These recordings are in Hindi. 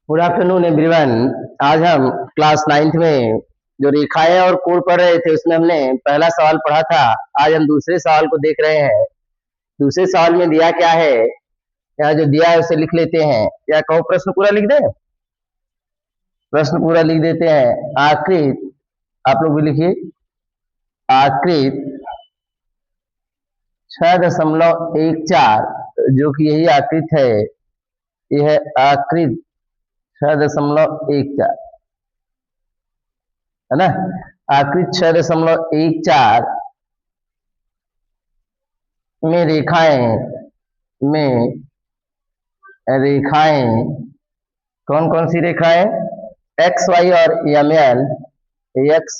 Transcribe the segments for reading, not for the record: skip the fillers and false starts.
Good afternoon everyone. आज हम क्लास 9th में जो रेखाएं और कोण पढ़ रहे थे उसमें हमने पहला सवाल पढ़ा था। आज हम दूसरे सवाल को देख रहे हैं। दूसरे सवाल में दिया क्या है, यहाँ जो दिया है उसे लिख लेते हैं, या कहो प्रश्न पूरा लिख दें। प्रश्न पूरा लिख देते हैं। आकृत, आप लोग भी लिखिए, आकृत 6.14, जो कि यही आकृत है, यह है आकृत 6.14 है ना। आकृत 6.14 में रेखाएं कौन कौन सी रेखाएं, एक्स वाई और एम एन, एक्स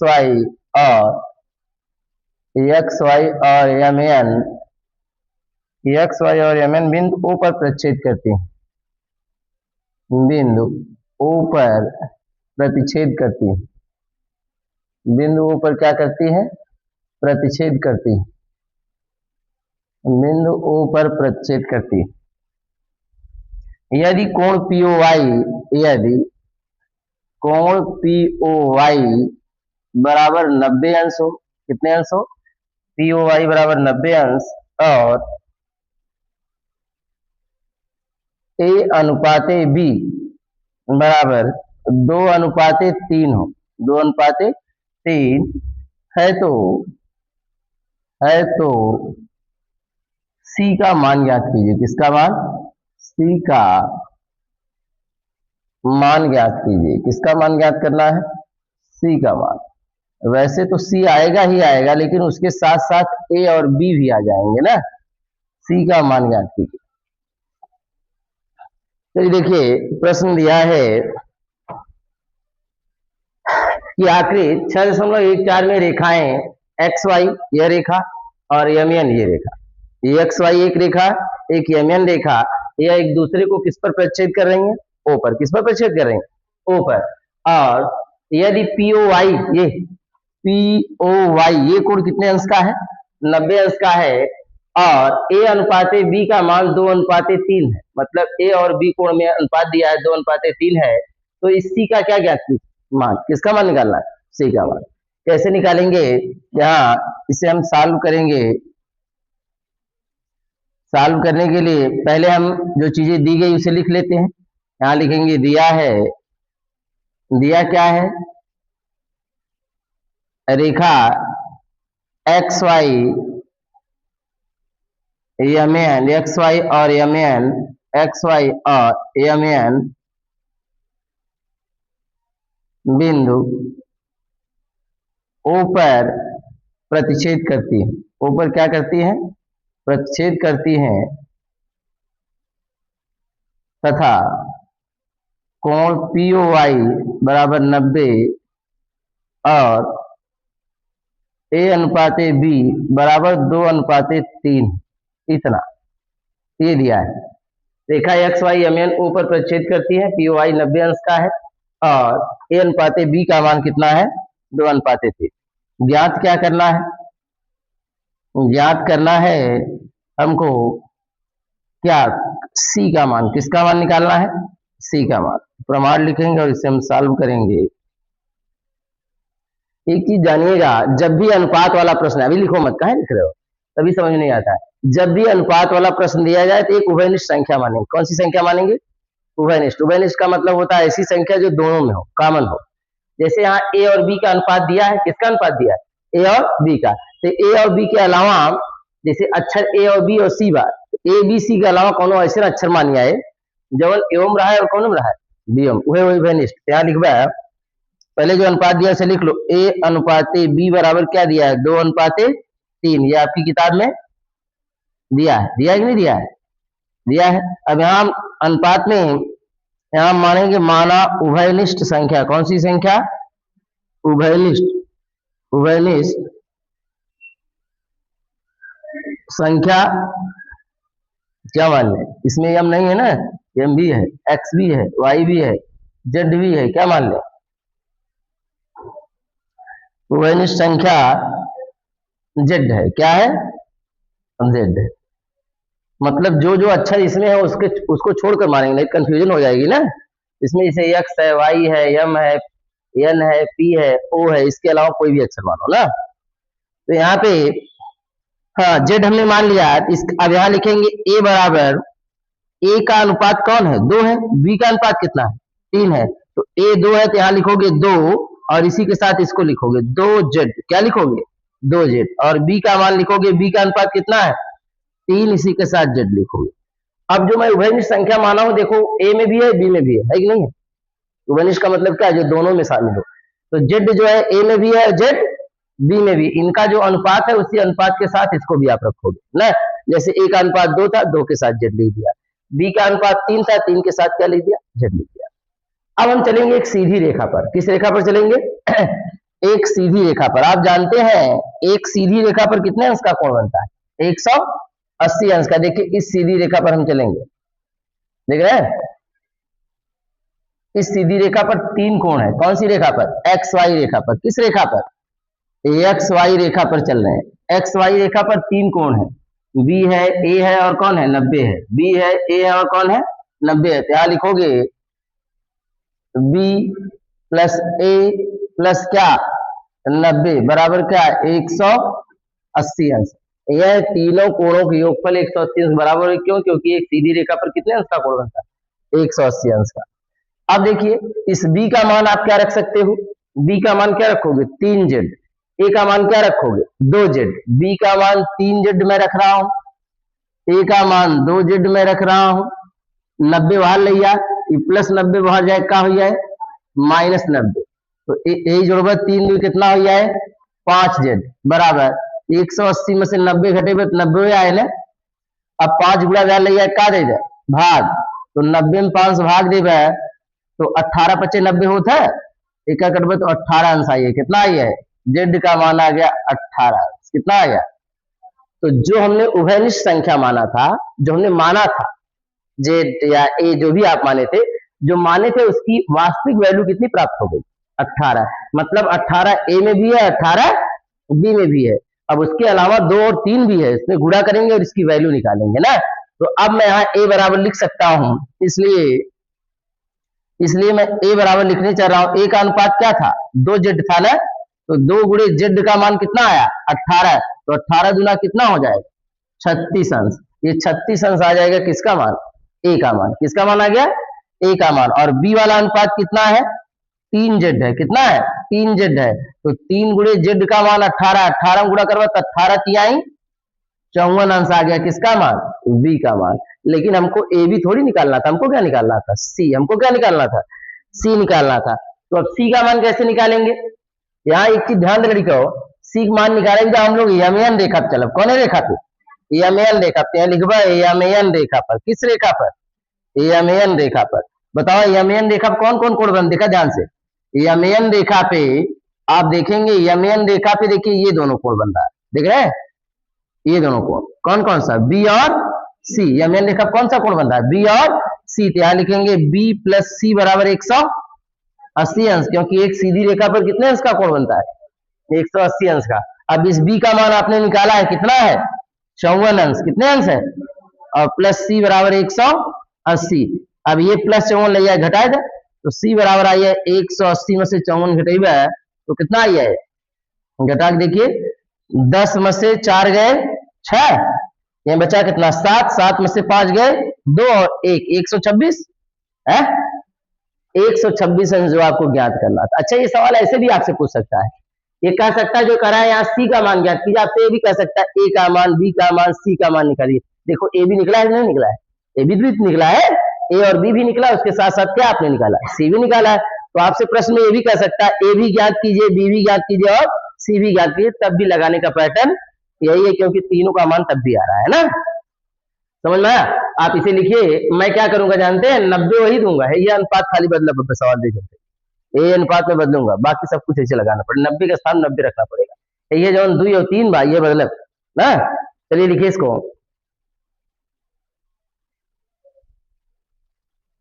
वाई और एम एन बिंदु ओ पर प्रतिच्छेद करती हैं, बिंदु ओ पर प्रतिच्छेद करती है। बिंदु ओ पर क्या करती है, प्रतिच्छेद करती है। बिंदु ओ पर प्रतिच्छेद करती है। यदि कोण POY बराबर 90 अंश हो, कितने अंश हो, POY बराबर 90 अंश और A अनुपाते B बराबर 2:3 हो, 2:3 है तो C का मान ज्ञात कीजिए। किसका मान, C का मान ज्ञात कीजिए। किसका मान ज्ञात करना है, C का मान। वैसे तो C आएगा ही आएगा, लेकिन उसके साथ साथ A और B भी आ जाएंगे ना। C का मान ज्ञात कीजिए। तो देखिए प्रश्न दिया है कि आकृत 6.14 में रेखाएं एक्स वाई यह रेखा और एम एन ये रेखा, ये एक्स वाई एक रेखा, एक एम एन रेखा, यह एक दूसरे को किस पर प्रतिच्छेद कर रही हैं, ओ पर। किस पर प्रतिच्छेद कर रही हैं, ओ पर। और यदि POY ये कोण कितने अंश का है, 90 अंश का है, और A अनुपाते B का मान 2:3 है, मतलब A और B कोण में अनुपात दिया है 2:3 है, तो इस C का क्या ज्ञात कीजिए, मान। किसका मान निकालना है, C का मान। कैसे निकालेंगे, यहाँ इसे हम सॉल्व करेंगे। सॉल्व करने के लिए पहले हम जो चीजें दी गई उसे लिख लेते हैं। यहाँ लिखेंगे दिया क्या है, रेखा एक्स वाई और एम एन बिंदु ओ पर प्रतिच्छेद करती है। ओ पर क्या करती है, प्रतिच्छेद करती हैं, तथा कोण POY बराबर 90 और A अनुपाते B बराबर 2:3, इतना ये दिया है। रेखा एक्स वाई एम एन ऊपर प्रतिच्छेद करती है, POY 90 अंश का है और A अनुपाते B का मान कितना है, 2:3। ज्ञात क्या करना है, ज्ञात करना है हमको क्या, C का मान। किसका मान निकालना है, C का मान। प्रमाण लिखेंगे और इसे हम सॉल्व करेंगे। एक चीज जानिएगा, जब भी अनुपात वाला प्रश्न, अभी लिखो मत, कहाँ लिख रहे हो, तभी समझ नहीं आता है। जब भी अनुपात वाला प्रश्न दिया जाए तो एक उभयनिष्ठ संख्या मानेंगे। कौन सी संख्या मानेंगे, उभयनिष्ठ। उभयनिष्ठ का मतलब होता है ऐसी संख्या जो दोनों में हो, कॉमन हो। जैसे यहाँ A और B का अनुपात दिया है, किसका अनुपात दिया है, A और B का। तो A और B के अलावा जैसे अक्षर A और B और C bar, A B C के अलावा कौन ऐसे अक्षर मानिया है जवन एवं रहा है और कौन रहा है, वियम, वही उभयनिष्ठ। यहाँ लिखवा है, पहले जो अनुपात दिया उसे लिख लो। A अनुपाते B बराबर क्या दिया है, 2:3। ये आपकी किताब में दिया है, दिया है कि नहीं दिया है, दिया है। अब यहाँ अनुपात में यहाँ मानेंगे, माना उभयनिष्ठ संख्या। कौन सी संख्या, उभयनिष्ठ संख्या क्या मान लें, इसमें एम नहीं है ना, एम भी है, एक्स भी है, वाई भी है, जेड भी है, क्या मान लें, उभयनिष्ठ संख्या जेड है। क्या है, जेड है। मतलब जो जो अक्षर इसमें है उसको छोड़कर मानेंगे, नहीं कंफ्यूजन हो जाएगी ना। इसमें जैसे एक्स है, वाई है, एम है, एन है, पी है, ओ है, इसके अलावा कोई भी अक्षर मानो ना। तो यहाँ पे हाँ जेड हमने मान लिया। अब यहाँ लिखेंगे ए बराबर, ए का अनुपात कौन है? 2 है। बी का अनुपात कितना है? 3 है। तो ए 2 है तो यहाँ लिखोगे 2 और इसी के साथ इसको लिखोगे 2z। क्या लिखोगे? 2z। और बी का मान लिखोगे, बी का अनुपात कितना है? 3, इसी के साथ z लिखोगे। अब जो मैं उभयनिष्ठ संख्या माना हूं, देखो ए में भी है, बी में भी है कि नहीं है? उभयनिष्ठ का मतलब क्या है? जो दोनों में शामिल हो। तो z जो है ए में भी है, z बी में भी, इनका जो अनुपात है उसी अनुपात के साथ इसको भी आप रखोगे ना। जैसे ए का अनुपात 2 था, 2 के साथ z लिख दिया। बी का अनुपात 3 था, 3 के साथ क्या लिख दिया? z लिख दिया। अब हम चलेंगे एक सीधी रेखा पर। किस रेखा पर चलेंगे? एक सीधी रेखा पर। आप जानते हैं एक सीधी रेखा पर कितने अंश का कोण बनता है? 180 अंश का। देखिए इस सीधी रेखा पर हम चलेंगे, देख रहे हैं? इस सीधी रेखा पर 3 कोण है। कौन सी रेखा पर? एक्स वाई रेखा पर। किस रेखा पर? एक्स वाई रेखा पर चल रहे हैं। एक्स वाई रेखा पर 3 कोण है, बी है, ए है और कौन है? 90 है। बी है, ए है और कौन है? 90 है। तो यहां लिखोगे बी प्लस ए प्लस क्या? 90 बराबर क्या? 180 अंश। यह तीनों कोणों के योगफल 180 अंश बराबर है। क्यों? क्योंकि एक सीधी रेखा पर कितने अंश का कोण बनता है? 180 अंश का। अब देखिए इस b का मान आप क्या रख सकते हो? b का मान क्या रखोगे? 3z। a का मान क्या रखोगे? 2z। b का मान 3z में रख रहा हूं, a का मान 2z में रख रहा हूं। 90 बाहर ले आ, प्लस 90 बाहर जाए क्या हो जाए? माइनस 90। तो यही जोड़बा 3 में कितना हो जाए? 5z बराबर 180 में से 90 घटेबे तो 90 आए ना। अब 5 गुणा व्याल ले जाए क्या दे दे? भाग। तो 90 में 5 भाग देवे तो 18 पच्चे 90 होता है। एक कटबे तो 18 अंश आई है। कितना आई है? जेड का मान आ गया 18 अंश। कितना आ गया? तो जो हमने उभयनिष्ठ संख्या माना था, जो हमने माना था जेड या ए जो भी आप माने थे, जो माने थे उसकी वास्तविक वैल्यू कितनी प्राप्त हो गई? 18। मतलब 18 ए में भी है, 18 बी में भी है। अब उसके अलावा 2 और 3 भी है, इसमें गुणा करेंगे और इसकी वैल्यू निकालेंगे ना। तो अब मैं यहाँ ए बराबर लिख सकता हूं, इसलिए मैं ए बराबर लिखने चाह रहा हूं। ए का अनुपात क्या था? 2z था ना। तो 2 गुणे z का मान कितना आया? 18। तो 18 गुना कितना हो जाएगा? 36 अंश। ये 36 अंश आ जाएगा किसका मान? ए का मान। किसका मान आ गया? ए का मान। और बी वाला अनुपात कितना है? 3z है। कितना है? 3z है। तो 3 गुणे z का मान 18, 18 गुणा करवा तो 18 तिहाई 54 अंश आ गया। किसका मान? बी का मान। लेकिन हमको ए बी थोड़ी निकालना था, हमको क्या निकालना था? सी। हमको क्या निकालना था? सी निकालना था। तो अब सी का मान कैसे निकालेंगे? यहाँ एक चीज ध्यान दे रखो, सी का मान निकालेंगे तो हम लोग यमन रेखा पर चलब। कौन है रेखा पे? यमन रेखा पे। लिखबा यमन रेखा पर। किस रेखा पर? यमन रेखा पर। बताओ यमन रेखा पर कौन कौन कोण बन? देखा ध्यान से। यमन रेखा पे आप देखेंगे, यमन रेखा पे देखिए ये दोनों कोण बन रहा है। देख रहे हैं? ये दोनों कोण कौन कौन सा? बी और सी। यमन रेखा कौन सा कोण बन रहा है? बी और सी। तो यहां लिखेंगे बी प्लस सी बराबर 180 अंश। क्योंकि एक सीधी रेखा पर कितने अंश का कोण बनता है? 180 अंश का। अब इस बी का मान आपने निकाला है, कितना है? 54 अंश। कितने अंश है? और प्लस सी बराबर 180। अब ये प्लस 54 ले जाए घटाए दे, तो सी बराबर आई है 180 में से 54 घटेगा तो कितना आई है? घटा के देखिए, 10 में से 4 गए 6, ये बचा कितना? 7, 7 में से 5 गए 2 और 1, 126 है। 126 अंश जो आपको ज्ञात करना था। अच्छा, ये सवाल ऐसे भी आपसे पूछ सकता है, ये कह सकता है जो करा है यहाँ सी का मान ज्ञात कीजिए। आपसे ये भी कह सकता है ए का मान, बी का मान, सी का मान निकालिए। देखो ए भी निकला है, नहीं निकला है? ए भी निकला है, ए और बी भी निकला, उसके साथ साथ क्या आपने निकाला? सी भी निकाला है। तो आपसे प्रश्न में ये भी कह सकता है ए भी ज्ञात कीजिए, बी भी ज्ञात कीजिए और सी भी ज्ञात कीजिए, तब भी लगाने का पैटर्न यही है, क्योंकि तीनों का मान तब भी आ रहा है ना। समझ में आया? आप इसे लिखिए। मैं क्या करूंगा जानते हैं? 90 वही दूंगा है, ये अनुपात खाली बदला सवाल दे सकते, ये अनुपात में बदलूंगा, बाकी सब कुछ ऐसे लगाना पड़ेगा। 90 का स्थान 90 रखना पड़ेगा। ये जो 2 और 3 भाई ये बदल ना। चलिए लिखिए इसको।